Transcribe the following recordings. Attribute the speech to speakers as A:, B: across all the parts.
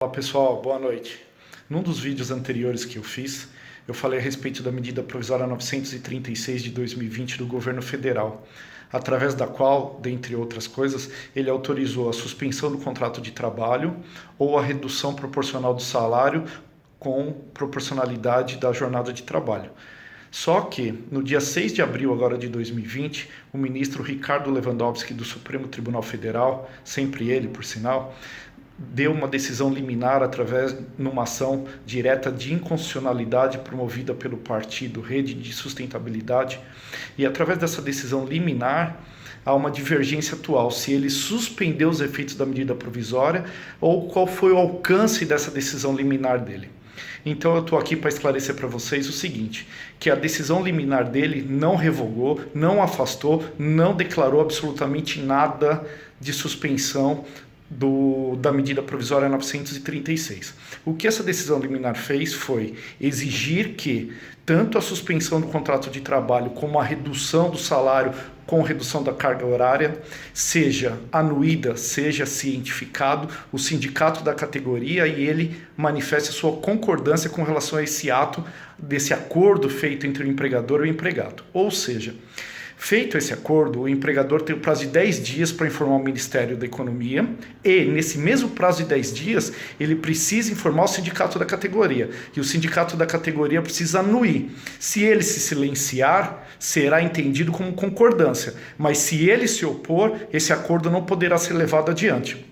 A: Olá pessoal, boa noite. Num dos vídeos anteriores que eu fiz, eu falei a respeito da medida provisória 936 de 2020 do governo federal, através da qual, dentre outras coisas, ele autorizou a suspensão do contrato de trabalho ou a redução proporcional do salário com proporcionalidade da jornada de trabalho. Só que, no dia 6 de abril agora de 2020, o ministro Ricardo Lewandowski do Supremo Tribunal Federal, sempre ele, por sinal, deu uma decisão liminar através numa ação direta de inconstitucionalidade promovida pelo partido Rede de Sustentabilidade, e através dessa decisão liminar há uma divergência atual, se ele suspendeu os efeitos da medida provisória ou qual foi o alcance dessa decisão liminar dele. Então eu estou aqui para esclarecer para vocês o seguinte, que a decisão liminar dele não revogou, não afastou, não declarou absolutamente nada de suspensão da medida provisória 936. O que essa decisão liminar fez foi exigir que tanto a suspensão do contrato de trabalho como a redução do salário com redução da carga horária seja anuída, seja cientificado o sindicato da categoria e ele manifeste a sua concordância com relação a esse ato, desse acordo feito entre o empregador e o empregado. Ou seja, feito esse acordo, o empregador tem o prazo de 10 dias para informar o Ministério da Economia e, nesse mesmo prazo de 10 dias, ele precisa informar o sindicato da categoria. E o sindicato da categoria precisa anuir. Se ele se silenciar, será entendido como concordância. Mas se ele se opor, esse acordo não poderá ser levado adiante.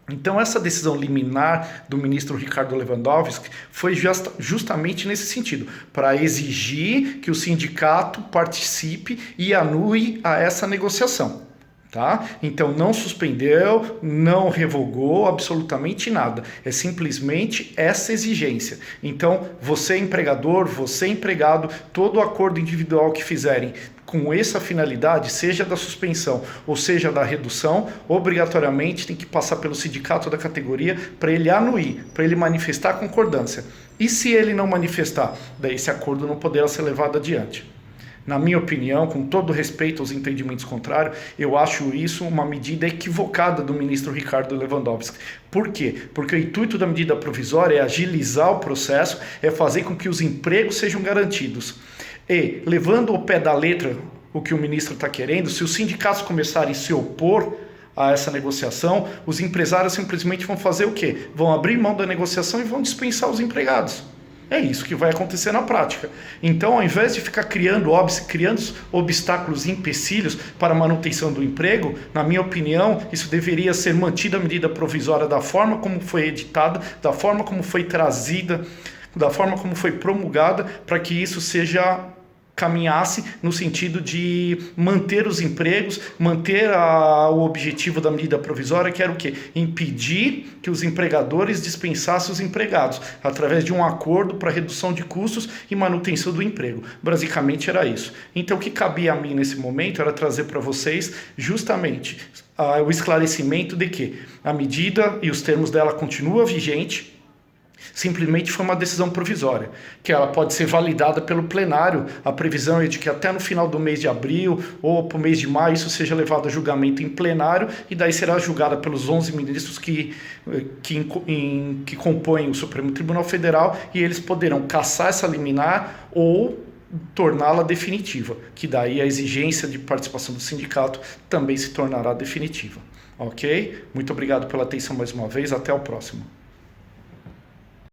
A: Então essa decisão liminar do ministro Ricardo Lewandowski foi justamente nesse sentido, para exigir que o sindicato participe e anue a essa negociação. Tá? Então não suspendeu, não revogou absolutamente nada, é simplesmente essa exigência. Então você empregador, você empregado, todo acordo individual que fizerem com essa finalidade, seja da suspensão ou seja da redução, obrigatoriamente tem que passar pelo sindicato da categoria para ele anuir, para ele manifestar a concordância. E se ele não manifestar, daí esse acordo não poderá ser levado adiante. Na minha opinião, com todo respeito aos entendimentos contrários, eu acho isso uma medida equivocada do ministro Ricardo Lewandowski. Por quê? Porque o intuito da medida provisória é agilizar o processo, é fazer com que os empregos sejam garantidos. E, levando ao pé da letra o que o ministro está querendo, se os sindicatos começarem a se opor a essa negociação, os empresários simplesmente vão fazer o quê? Vão abrir mão da negociação e vão dispensar os empregados. É isso que vai acontecer na prática. Então, ao invés de ficar criando obstáculos e empecilhos para a manutenção do emprego, na minha opinião, isso deveria ser mantida a medida provisória da forma como foi editada, da forma como foi trazida, da forma como foi promulgada, para que isso caminhasse no sentido de manter os empregos, manter o objetivo da medida provisória, que era o quê? Impedir que os empregadores dispensassem os empregados, através de um acordo para redução de custos e manutenção do emprego. Basicamente era isso. Então o que cabia a mim nesse momento era trazer para vocês justamente o esclarecimento de que a medida e os termos dela continuam vigentes, simplesmente foi uma decisão provisória, que ela pode ser validada pelo plenário. A previsão é de que até no final do mês de abril ou para o mês de maio isso seja levado a julgamento em plenário e daí será julgada pelos 11 ministros que compõem o Supremo Tribunal Federal e eles poderão cassar essa liminar ou torná-la definitiva, que daí a exigência de participação do sindicato também se tornará definitiva. Ok? Muito obrigado pela atenção mais uma vez, até o próximo.